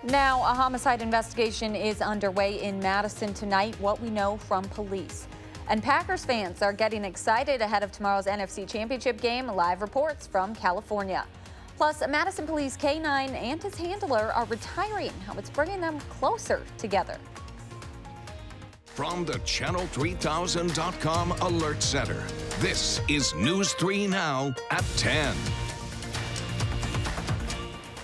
Now, a homicide investigation is underway in Madison tonight, what we know from police. And Packers fans are getting excited ahead of tomorrow's NFC Championship game. Live reports from California. Plus, Madison Police K9 and his handler are retiring. How it's bringing them closer together. From the Channel3000.com Alert Center, this is News 3 Now at 10.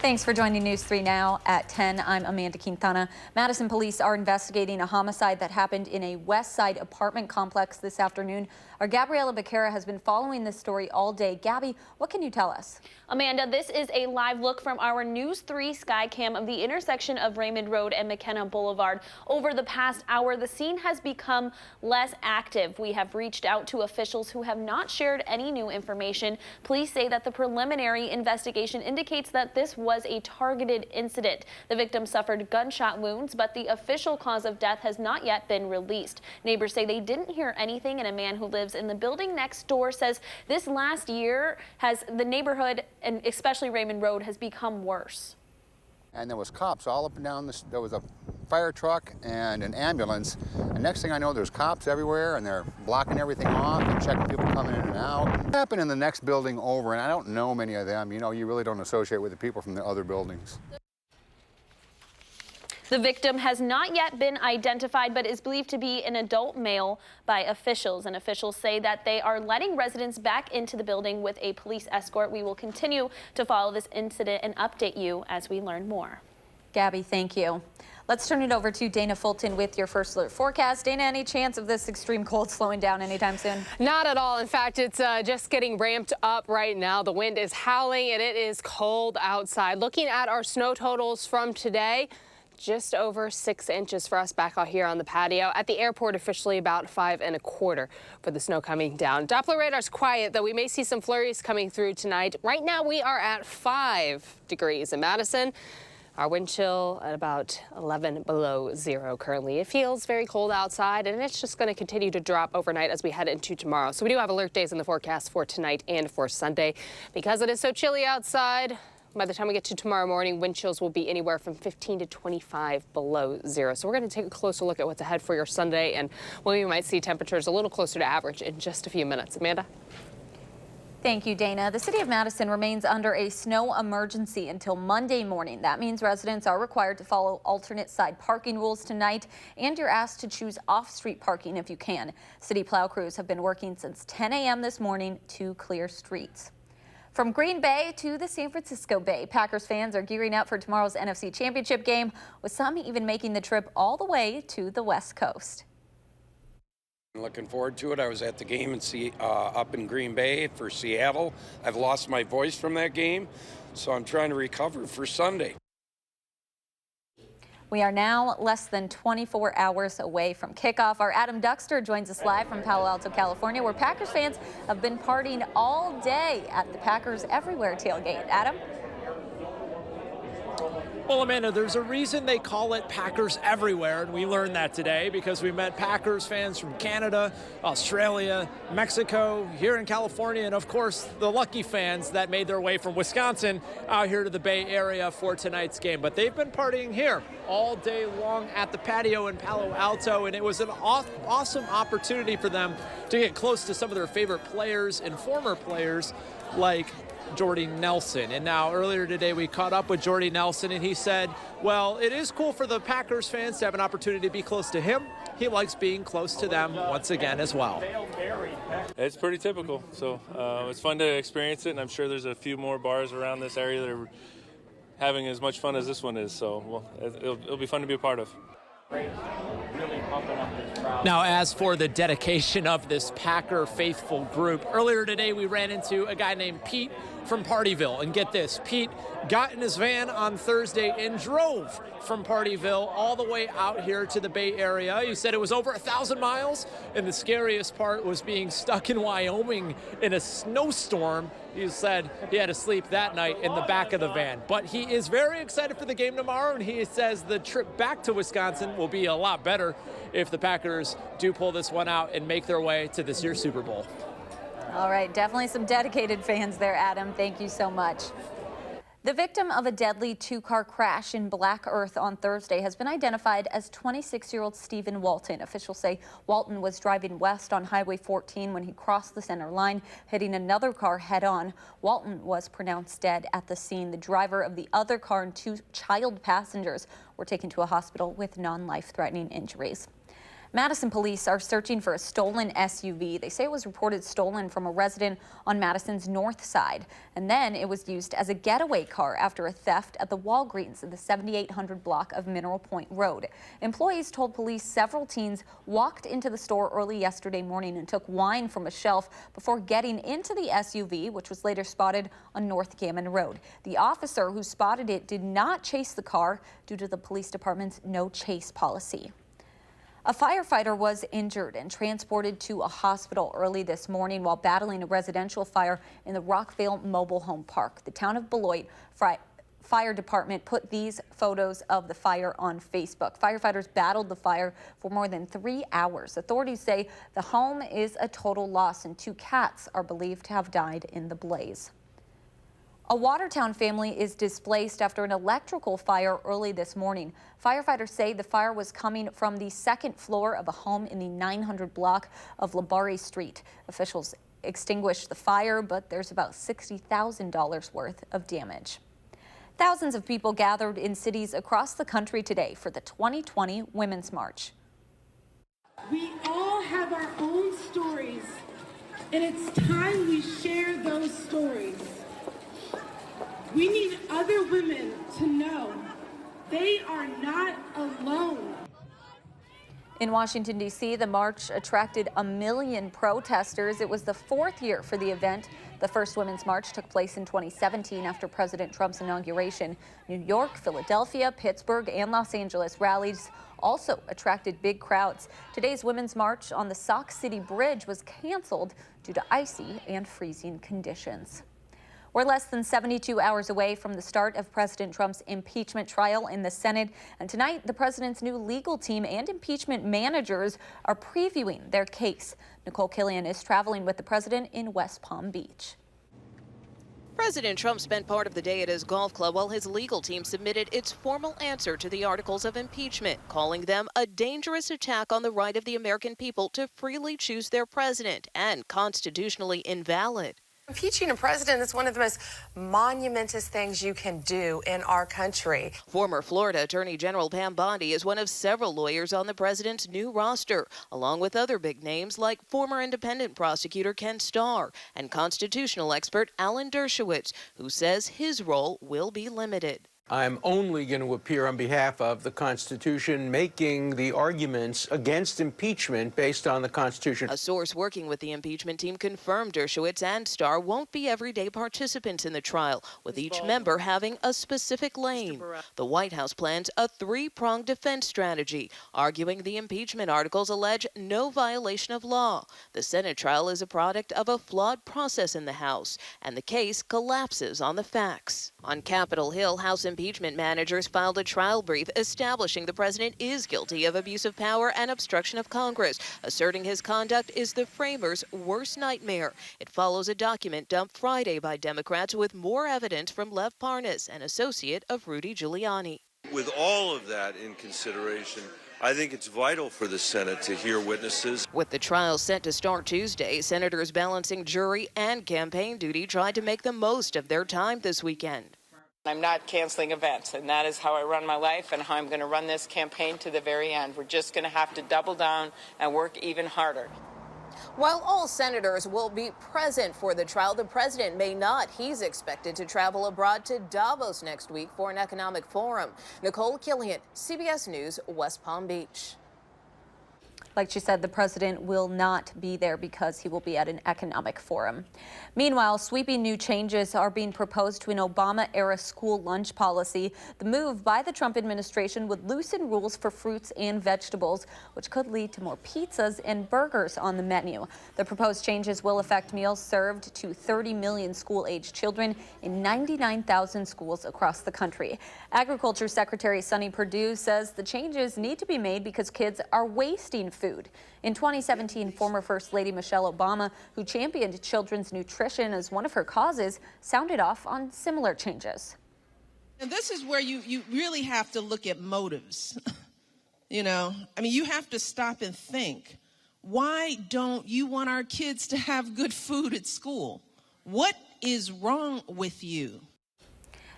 Thanks for joining News 3 Now at 10. I'm Amanda Quintana. Madison police are investigating a homicide that happened in a West Side apartment complex this afternoon. Our Gabriela Becerra has been following this story all day. Gabby, what can you tell us? Amanda, this is a live look from our News 3 Skycam of the intersection of Raymond Road and McKenna Boulevard. Over the past hour, the scene has become less active. We have reached out to officials who have not shared any new information. Police say that the preliminary investigation indicates that this was a targeted incident. The victim suffered gunshot wounds, but the official cause of death has not yet been released. Neighbors say they didn't hear anything, and a man who lives in the building next door says this last year the neighborhood, and especially Raymond Road, has become worse. And there was cops all up and down this. There was a fire truck and an ambulance. And next thing I know, there's cops everywhere, and they're blocking everything off and checking people coming in and out. It happened in the next building over, and I don't know many of them. You know, you really don't associate with the people from the other buildings. The victim has not yet been identified, but is believed to be an adult male by officials. And officials say that they are letting residents back into the building with a police escort. We will continue to follow this incident and update you as we learn more. Gabby, thank you. Let's turn it over to Dana Fulton with your first alert forecast. Dana, any chance of this extreme cold slowing down anytime soon? Not at all. In fact, it's just getting ramped up right now. The wind is howling and it is cold outside. Looking at our snow totals from today, just over 6 inches for us back out here on the patio. At the airport, officially about 5 1/4 for the snow coming down. Doppler radar's quiet, though we may see some flurries coming through tonight. Right now, we are at 5 degrees in Madison. Our wind chill at about 11 below zero currently. It feels very cold outside, and it's just going to continue to drop overnight as we head into tomorrow. So we do have alert days in the forecast for tonight and for Sunday. Because it is so chilly outside, by the time we get to tomorrow morning, wind chills will be anywhere from 15 to 25 below zero. So we're going to take a closer look at what's ahead for your Sunday and when we might see temperatures a little closer to average in just a few minutes. Amanda? Thank you, Dana. The city of Madison remains under a snow emergency until Monday morning. That means residents are required to follow alternate side parking rules tonight, and you're asked to choose off-street parking if you can. City plow crews have been working since 10 a.m. this morning to clear streets. From Green Bay to the San Francisco Bay, Packers fans are gearing up for tomorrow's NFC Championship game, with some even making the trip all the way to the West Coast. Looking forward to it. I was at the game up in Green Bay for Seattle. I've lost my voice from that game, so I'm trying to recover for Sunday. We are now less than 24 hours away from kickoff. Our Adam Duxter joins us live from Palo Alto, California, where Packers fans have been partying all day at the Packers Everywhere tailgate. Adam? Well, Amanda, there's a reason they call it Packers Everywhere, and we learned that today because we met Packers fans from Canada, Australia, Mexico, here in California, and of course the lucky fans that made their way from Wisconsin out here to the Bay Area for tonight's game. But they've been partying here all day long at the patio in Palo Alto, and it was an awesome opportunity for them to get close to some of their favorite players and former players like Jordy Nelson. And now earlier today we caught up with Jordy Nelson, and he said, well, it is cool for the Packers fans to have an opportunity to be close to him. He likes being close to them once again as well. It's pretty typical, so it's fun to experience it, and I'm sure there's a few more bars around this area that are having as much fun as this one is, so it'll be fun to be a part of. Now, as for the dedication of this Packer faithful group, earlier today we ran into a guy named Pete from Partyville. And get this, Pete got in his van on Thursday and drove from Partyville all the way out here to the Bay Area. He said it was over 1,000 miles, and the scariest part was being stuck in Wyoming in a snowstorm. He said he had to sleep that night in the back of the van. But he is very excited for the game tomorrow, and he says the trip back to Wisconsin will be a lot better if the Packers do pull this one out and make their way to this year's Super Bowl. All right, definitely some dedicated fans there, Adam. Thank you so much. The victim of a deadly two-car crash in Black Earth on Thursday has been identified as 26-year-old Stephen Walton. Officials say Walton was driving west on Highway 14 when he crossed the center line, hitting another car head-on. Walton was pronounced dead at the scene. The driver of the other car and two child passengers were taken to a hospital with non-life-threatening injuries. Madison police are searching for a stolen SUV. They say it was reported stolen from a resident on Madison's north side, and then it was used as a getaway car after a theft at the Walgreens in the 7800 block of Mineral Point Road. Employees told police several teens walked into the store early yesterday morning and took wine from a shelf before getting into the SUV, which was later spotted on North Gammon Road. The officer who spotted it did not chase the car due to the police department's no chase policy. A firefighter was injured and transported to a hospital early this morning while battling a residential fire in the Rockville Mobile Home Park. The town of Beloit Fire Department put these photos of the fire on Facebook. Firefighters battled the fire for more than 3 hours. Authorities say the home is a total loss and 2 cats are believed to have died in the blaze. A Watertown family is displaced after an electrical fire early this morning. Firefighters say the fire was coming from the second floor of a home in the 900 block of Labari Street. Officials extinguished the fire, but there's about $60,000 worth of damage. Thousands of people gathered in cities across the country today for the 2020 Women's March. We all have our own stories, and it's time we share those stories. We need other women to know they are not alone. In Washington, D.C., the march attracted 1 million protesters. It was the 4th year for the event. The first Women's March took place in 2017 after President Trump's inauguration. New York, Philadelphia, Pittsburgh, and Los Angeles rallies also attracted big crowds. Today's Women's March on the Sauk City Bridge was canceled due to icy and freezing conditions. We're less than 72 hours away from the start of President Trump's impeachment trial in the Senate. And tonight, the president's new legal team and impeachment managers are previewing their case. Nicole Killian is traveling with the president in West Palm Beach. President Trump spent part of the day at his golf club while his legal team submitted its formal answer to the articles of impeachment, calling them a dangerous attack on the right of the American people to freely choose their president and constitutionally invalid. Impeaching a president is one of the most monumentous things you can do in our country. Former Florida Attorney General Pam Bondi is one of several lawyers on the president's new roster, along with other big names like former independent prosecutor Ken Starr and constitutional expert Alan Dershowitz, who says his role will be limited. I'm only going to appear on behalf of the Constitution, making the arguments against impeachment based on the Constitution. A source working with the impeachment team confirmed Dershowitz and Starr won't be everyday participants in the trial, with each member having a specific lane. The White House plans a 3-pronged defense strategy, arguing the impeachment articles allege no violation of law. The Senate trial is a product of a flawed process in the House, and the case collapses on the facts. On Capitol Hill, House impeachment managers filed a trial brief establishing the president is guilty of abuse of power and obstruction of Congress, asserting his conduct is the framers' worst nightmare. It follows a document dumped Friday by Democrats with more evidence from Lev Parnas, an associate of Rudy Giuliani. With all of that in consideration, I think it's vital for the Senate to hear witnesses. With the trial set to start Tuesday, senators balancing jury and campaign duty tried to make the most of their time this weekend. I'm not canceling events, and that is how I run my life and how I'm going to run this campaign to the very end. We're just going to have to double down and work even harder. While all senators will be present for the trial, the president may not. He's expected to travel abroad to Davos next week for an economic forum. Nicole Killian, CBS News, West Palm Beach. Like she said, the president will not be there because he will be at an economic forum. Meanwhile, sweeping new changes are being proposed to an Obama-era school lunch policy. The move by the Trump administration would loosen rules for fruits and vegetables, which could lead to more pizzas and burgers on the menu. The proposed changes will affect meals served to 30 million school-aged children in 99,000 schools across the country. Agriculture Secretary Sonny Perdue says the changes need to be made because kids are wasting food. In 2017, former First Lady Michelle Obama, who championed children's nutrition as one of her causes, sounded off on similar changes. And this is where you really have to look at motives. You know, I mean, you have to stop and think, why don't you want our kids to have good food at school? What is wrong with you?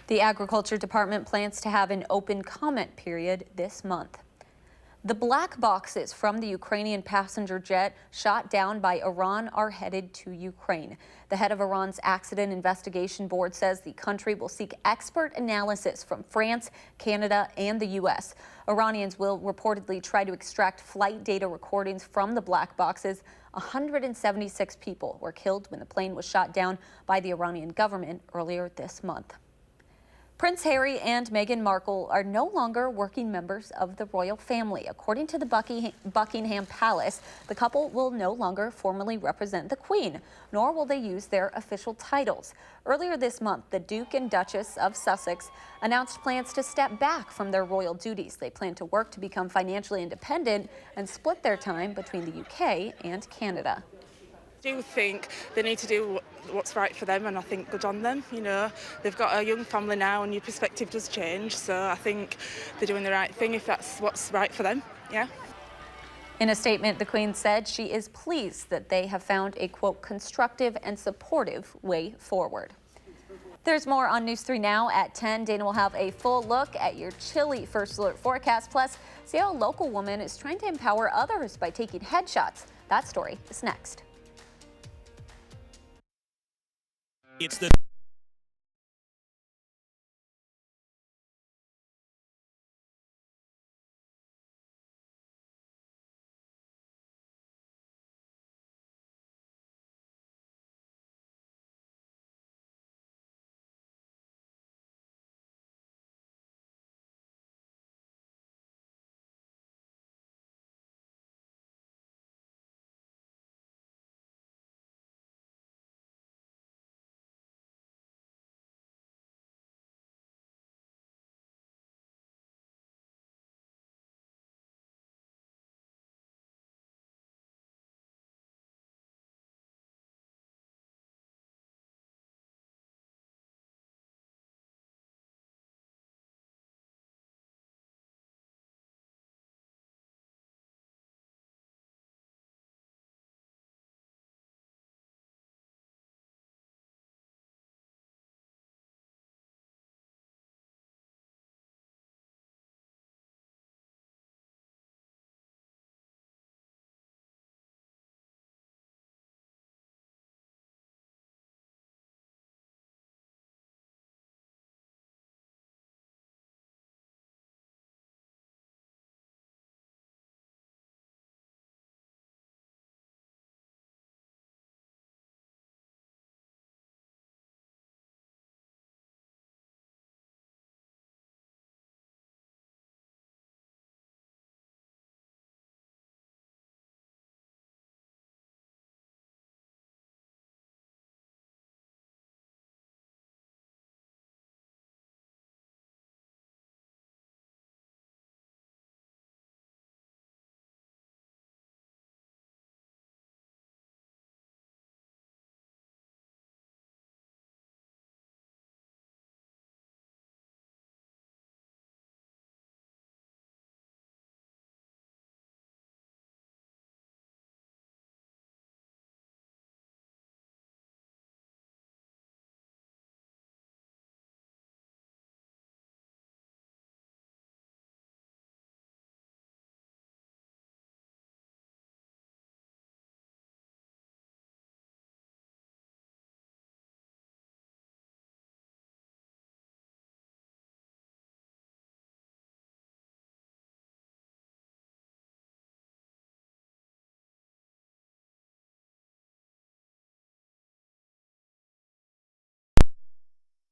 The Agriculture Department plans to have an open comment period this month. The black boxes from the Ukrainian passenger jet shot down by Iran are headed to Ukraine. The head of Iran's Accident Investigation Board says the country will seek expert analysis from France, Canada, and the U.S. Iranians will reportedly try to extract flight data recordings from the black boxes. 176 people were killed when the plane was shot down by the Iranian government earlier this month. Prince Harry and Meghan Markle are no longer working members of the royal family. According to the Buckingham Palace, the couple will no longer formally represent the Queen, nor will they use their official titles. Earlier this month, the Duke and Duchess of Sussex announced plans to step back from their royal duties. They plan to work to become financially independent and split their time between the UK and Canada. I do think they need to do what's right for them, and I think good on them. You know, they've got a young family now and your perspective does change, so I think they're doing the right thing if that's what's right for them. Yeah. In a statement, the Queen said she is pleased that they have found a, quote, constructive and supportive way forward. There's more on News 3 Now at 10. Dana will have a full look at your chilly first alert forecast. Plus, see how a local woman is trying to empower others by taking headshots. That story is next. It's the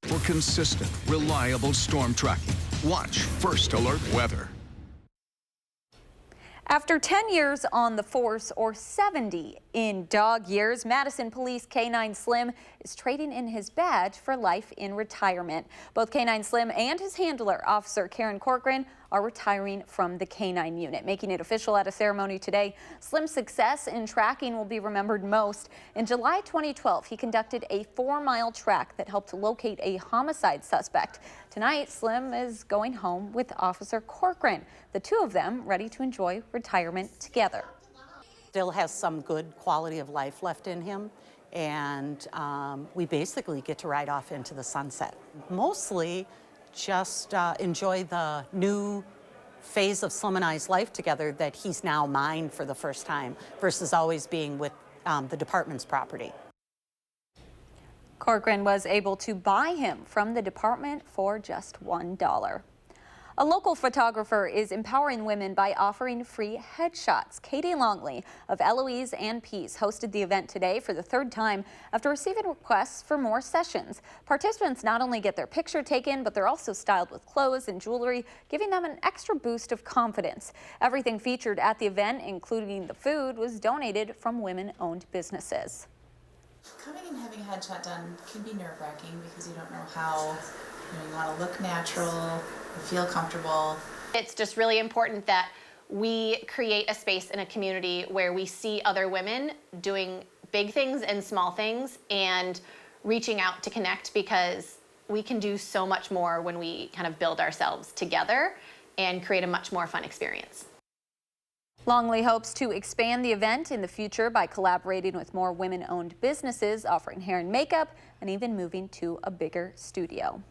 For consistent, reliable storm tracking, watch First Alert Weather. After 10 years on the force, or 70 in dog years, Madison Police K9 Slim is trading in his badge for life in retirement. Both K9 Slim and his handler, Officer Karen Corcoran, are retiring from the K-9 unit. Making it official at a ceremony today, Slim's success in tracking will be remembered most. In July 2012, he conducted a 4-mile track that helped locate a homicide suspect. Tonight, Slim is going home with Officer Corcoran, the two of them ready to enjoy retirement together. Still has some good quality of life left in him, and we basically get to ride off into the sunset. Mostly just enjoy the new phase of Slim and I's life together, that he's now mine for the first time versus always being with the department's property. Corcoran was able to buy him from the department for just $1. A local photographer is empowering women by offering free headshots. Katie Longley of Eloise and Peace hosted the event today for the 3rd time after receiving requests for more sessions. Participants not only get their picture taken, but they're also styled with clothes and jewelry, giving them an extra boost of confidence. Everything featured at the event, including the food, was donated from women-owned businesses. Coming and having a headshot done can be nerve-wracking because you don't know how, you want to look natural, feel comfortable. It's just really important that we create a space in a community where we see other women doing big things and small things and reaching out to connect, because we can do so much more when we kind of build ourselves together and create a much more fun experience. Longley hopes to expand the event in the future by collaborating with more women-owned businesses, offering hair and makeup, and even moving to a bigger studio.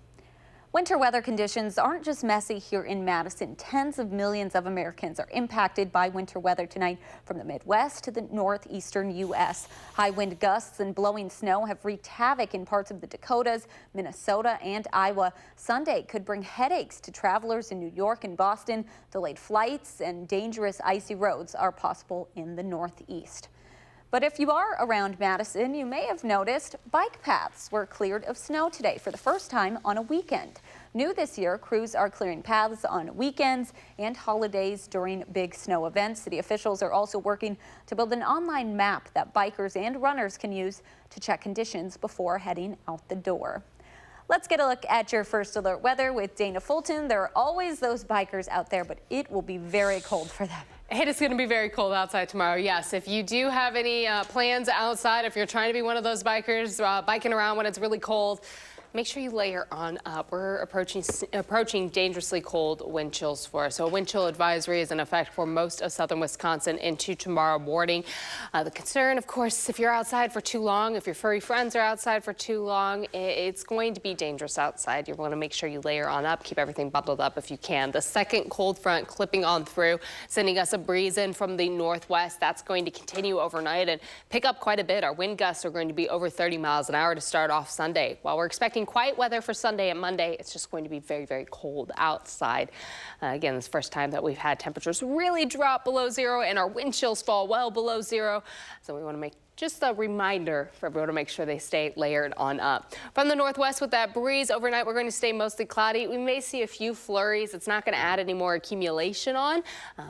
Winter weather conditions aren't just messy here in Madison. Tens of millions of Americans are impacted by winter weather tonight, from the Midwest to the northeastern U.S. High wind gusts and blowing snow have wreaked havoc in parts of the Dakotas, Minnesota, and Iowa. Sunday could bring headaches to travelers in New York and Boston. Delayed flights and dangerous icy roads are possible in the Northeast. But if you are around Madison, you may have noticed bike paths were cleared of snow today for the first time on a weekend. New this year, crews are clearing paths on weekends and holidays during big snow events. City officials are also working to build an online map that bikers and runners can use to check conditions before heading out the door. Let's get a look at your first alert weather with Dana Fulton. There are always those bikers out there, but it will be very cold for them. It is going to be very cold outside tomorrow. Yes, if you do have any plans outside, if you're trying to be one of those bikers biking around when it's really cold, make sure you layer on up. We're approaching dangerously cold wind chills for us. So a wind chill advisory is in effect for most of southern Wisconsin into tomorrow morning. The concern, of course, if you're outside for too long, if your furry friends are outside for too long, it's going to be dangerous outside. You want to make sure you layer on up, keep everything bundled up if you can. The second cold front clipping on through, sending us a breeze in from the northwest. That's going to continue overnight and pick up quite a bit. Our wind gusts are going to be over 30 miles an hour to start off Sunday. While we're expecting quiet weather for Sunday and Monday, it's just going to be very, very cold outside. Again, this is the first time that we've had temperatures really drop below zero and our wind chills fall well below zero. So we want to make just a reminder for everyone to make sure they stay layered on up. From the northwest with that breeze, overnight we're going to stay mostly cloudy. We may see a few flurries. It's not going to add any more accumulation on,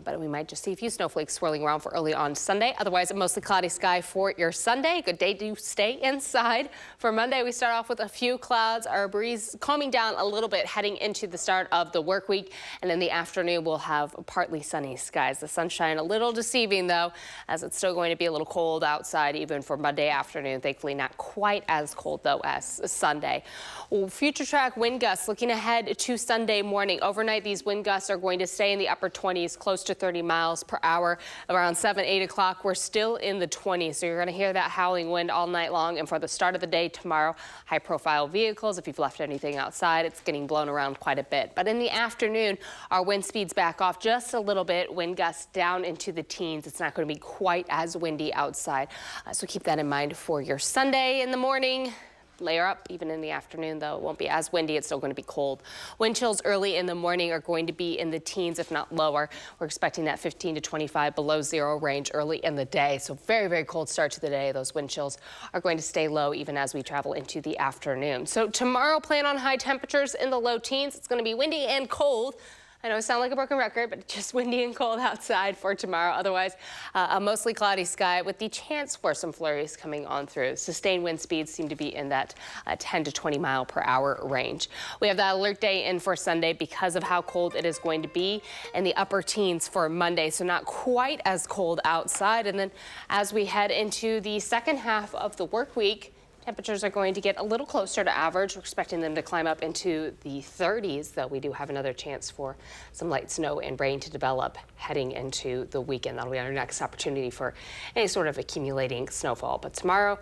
but we might just see a few snowflakes swirling around for early on Sunday. Otherwise, a mostly cloudy sky for your Sunday. Good day to stay inside. For Monday, we start off with a few clouds. Our breeze calming down a little bit heading into the start of the work week. And in the afternoon, we'll have partly sunny skies. The sunshine a little deceiving, though, as it's still going to be a little cold outside even for Monday afternoon. Thankfully, not quite as cold, though, as Sunday. Futuretrack wind gusts looking ahead to Sunday morning. Overnight, these wind gusts are going to stay in the upper 20s, close to 30 miles per hour. Around 7, 8 o'clock, we're still in the 20s. So you're going to hear that howling wind all night long. And for the start of the day tomorrow, high-profile vehicles, if you've left anything outside, it's getting blown around quite a bit. But in the afternoon, our wind speeds back off just a little bit. Wind gusts down into the teens. It's not going to be quite as windy outside. So keep that in mind for your Sunday in the morning. Layer up even in the afternoon, though. It won't be as windy. It's still going to be cold. Wind chills early in the morning are going to be in the teens, if not lower. We're expecting that 15 to 25 below zero range early in the day. So very, very cold start to the day. Those wind chills are going to stay low even as we travel into the afternoon. So tomorrow, plan on high temperatures in the low teens. It's going to be windy and cold. I know it sounds like a broken record, but just windy and cold outside for tomorrow. Otherwise, a mostly cloudy sky with the chance for some flurries coming on through. Sustained wind speeds seem to be in that 10 to 20 mile per hour range. We have that alert day in for Sunday because of how cold it is going to be, and the upper teens for Monday, so not quite as cold outside. And then as we head into the second half of the work week, temperatures are going to get a little closer to average. We're expecting them to climb up into the 30s, though we do have another chance for some light snow and rain to develop heading into the weekend. That'll be our next opportunity for any sort of accumulating snowfall. But tomorrow,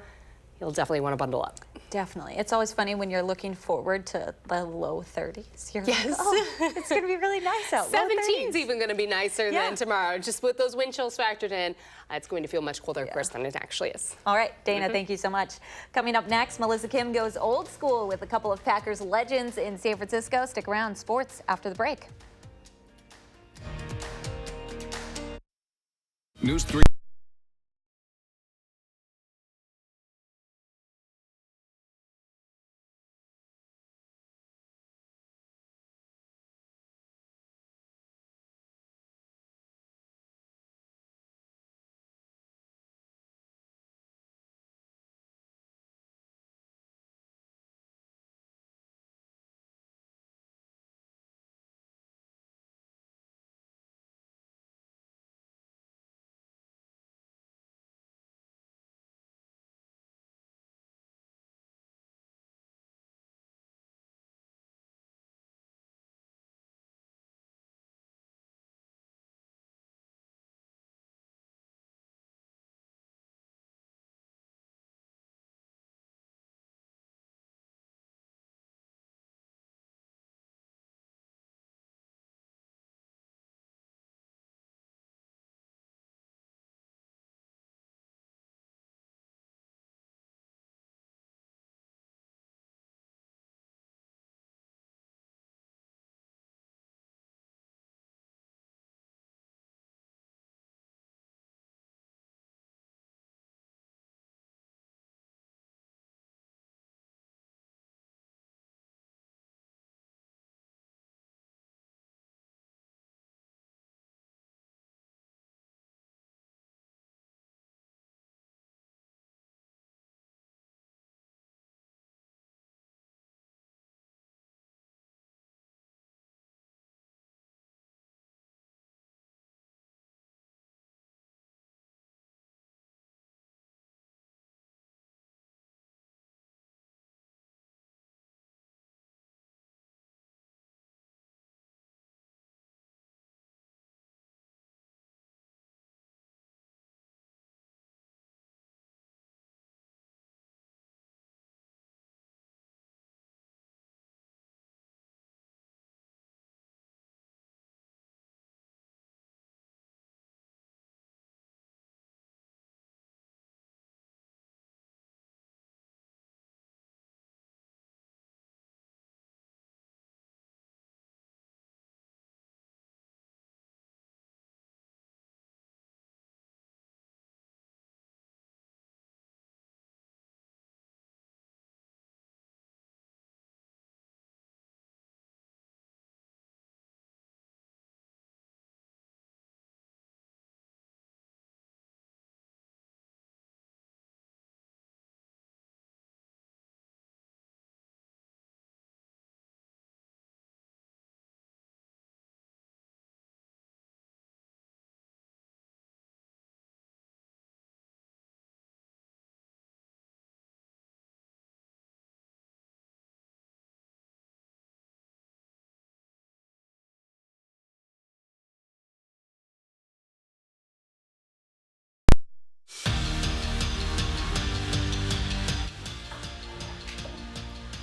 you'll definitely want to bundle up. Definitely. It's always funny when you're looking forward to the low 30s. You're yes. like, oh, it's going to be really nice out. 17's even going to be nicer than tomorrow. Just with those wind chills factored in, it's going to feel much colder, of course, than it actually is. All right, Dana, thank you so much. Coming up next, Melissa Kim goes old school with a couple of Packers legends in San Francisco. Stick around. Sports after the break. News 3.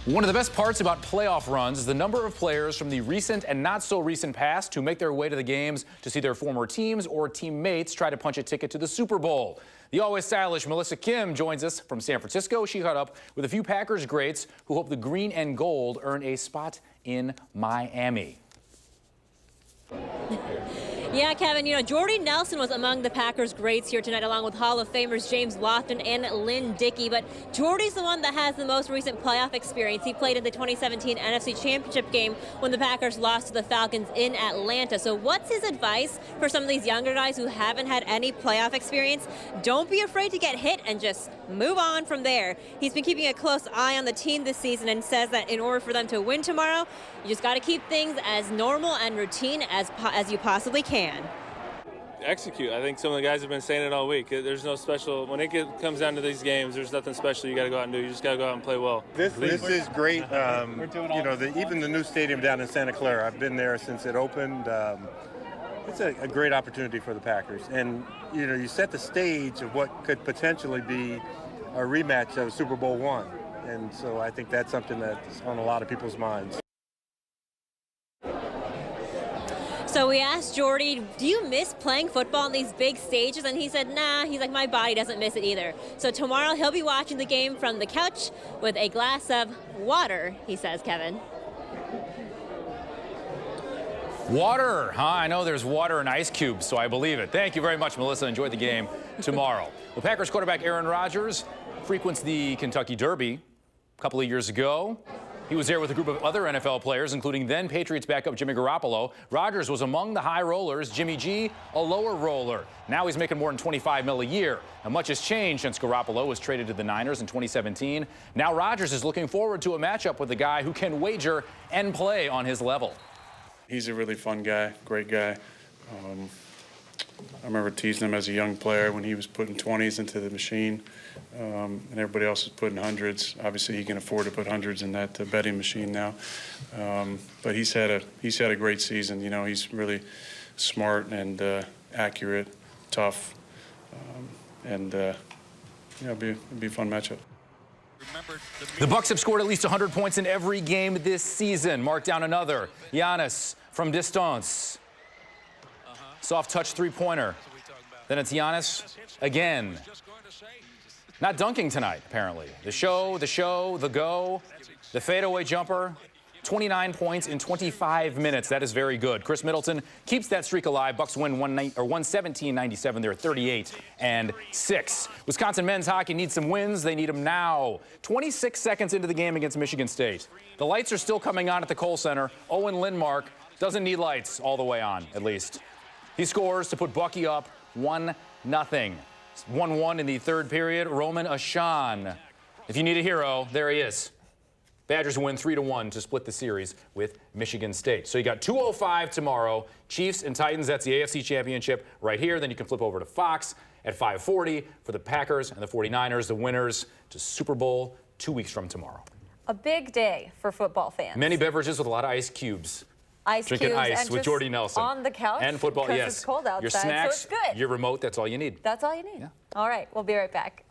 One of the best parts about playoff runs is the number of players from the recent and not so recent past who make their way to the games to see their former teams or teammates try to punch a ticket to the Super Bowl. The always stylish Melissa Kim joins us from San Francisco. She caught up with a few Packers greats who hope the green and gold earn a spot in Miami. Yeah, Kevin, you know, Jordy Nelson was among the Packers' greats here tonight, along with Hall of Famers James Lofton and Lynn Dickey. But Jordy's the one that has the most recent playoff experience. He played in the 2017 NFC Championship game when the Packers lost to the Falcons in Atlanta. So what's his advice for some of these younger guys who haven't had any playoff experience? Don't be afraid to get hit and just move on from there. He's been keeping a close eye on the team this season and says that in order for them to win tomorrow, you just got to keep things as normal and routine as you possibly can. Execute. I think some of the guys have been saying it all week. There's no special, when it comes down to these games, there's nothing special you got to go out and do. You just got to go out and play well. This is great. You know, even the new stadium down in Santa Clara, I've been there since it opened. It's a great opportunity for the Packers. And, you know, you set the stage of what could potentially be a rematch of Super Bowl I. And so I think that's something that's on a lot of people's minds. So we asked Jordy, do you miss playing football on these big stages? And he said, nah. He's like, my body doesn't miss it either. So tomorrow he'll be watching the game from the couch with a glass of water, he says, Kevin. Water, huh? I know there's water in ice cubes, so I believe it. Thank you very much, Melissa. Enjoy the game tomorrow. Well, Packers quarterback Aaron Rodgers frequents the Kentucky Derby a couple of years ago. He was there with a group of other NFL players, including then Patriots backup Jimmy Garoppolo. Rodgers was among the high rollers, Jimmy G a lower roller. Now he's making more than $25 million a year. Now, much has changed since Garoppolo was traded to the Niners in 2017. Now Rodgers is looking forward to a matchup with a guy who can wager and play on his level. He's a really fun guy, great guy. I remember teasing him as a young player when he was putting 20s into the machine, and everybody else was putting hundreds. Obviously, he can afford to put hundreds in that betting machine now. But he's had a great season. You know, he's really smart and accurate, tough, and you know, it'll be a fun matchup. The Bucks have scored at least 100 points in every game this season. Mark down another. Giannis from distance. Soft touch three-pointer. Then it's Giannis again. Not dunking tonight, apparently. The go, the fadeaway jumper. 29 points in 25 minutes. That is very good. Chris Middleton keeps that streak alive. Bucks win 117-97. They're 38-6. Wisconsin men's hockey needs some wins. They need them now. 26 seconds into the game against Michigan State. The lights are still coming on at the Kohl Center. Owen Lindmark doesn't need lights all the way on, at least. He scores to put Bucky up 1-0. 1-1 in the third period. Roman Ashan. If you need a hero, there he is. Badgers win 3-1 to split the series with Michigan State. So you got 2:05 tomorrow. Chiefs and Titans, that's the AFC Championship right here. Then you can flip over to Fox at 5:40 for the Packers and the 49ers, the winners to Super Bowl 2 weeks from tomorrow. A big day for football fans. Many beverages with a lot of ice cubes. Drinking ice and with Jordy Nelson. On the couch. And football, because yes. It's cold outside, your snacks, so it's good. Your remote, that's all you need. That's all you need. Yeah. All right, we'll be right back.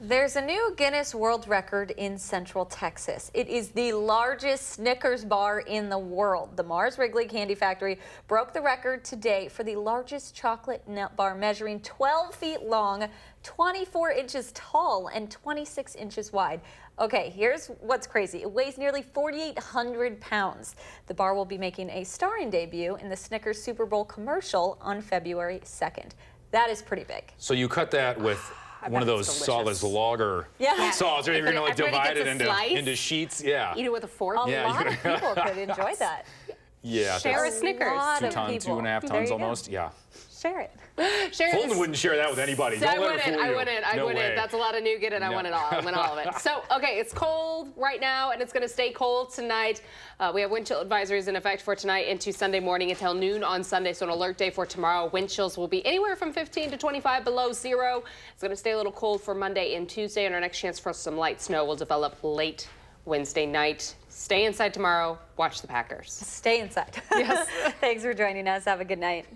There's a new Guinness World Record in Central Texas. It is the largest Snickers bar in the world. The Mars Wrigley Candy Factory broke the record today for the largest chocolate nut bar, measuring 12 feet long, 24 inches tall, and 26 inches wide. Okay, here's what's crazy. It weighs nearly 4,800 pounds. The bar will be making a starring debut in the Snickers Super Bowl commercial on February 2nd. That is pretty big. So you cut that with one of those sawless lager saws, or you're going to like divide it into sheets. Yeah. Eat it with a fork. A lot of people could enjoy that. Yeah. Share a Snickers. 2 tons, 2.5 tons almost. Yeah. Share it. Fulton wouldn't share that with anybody. I wouldn't. That's a lot of nougat, and I want it all. I want all of it. So, okay, it's cold right now, and it's going to stay cold tonight. We have wind chill advisories in effect for tonight into Sunday morning until noon on Sunday. So, an alert day for tomorrow. Wind chills will be anywhere from 15 to 25 below zero. It's going to stay a little cold for Monday and Tuesday, and our next chance for some light snow will develop late Wednesday night. Stay inside tomorrow. Watch the Packers. Stay inside. Yes. Thanks for joining us. Have a good night.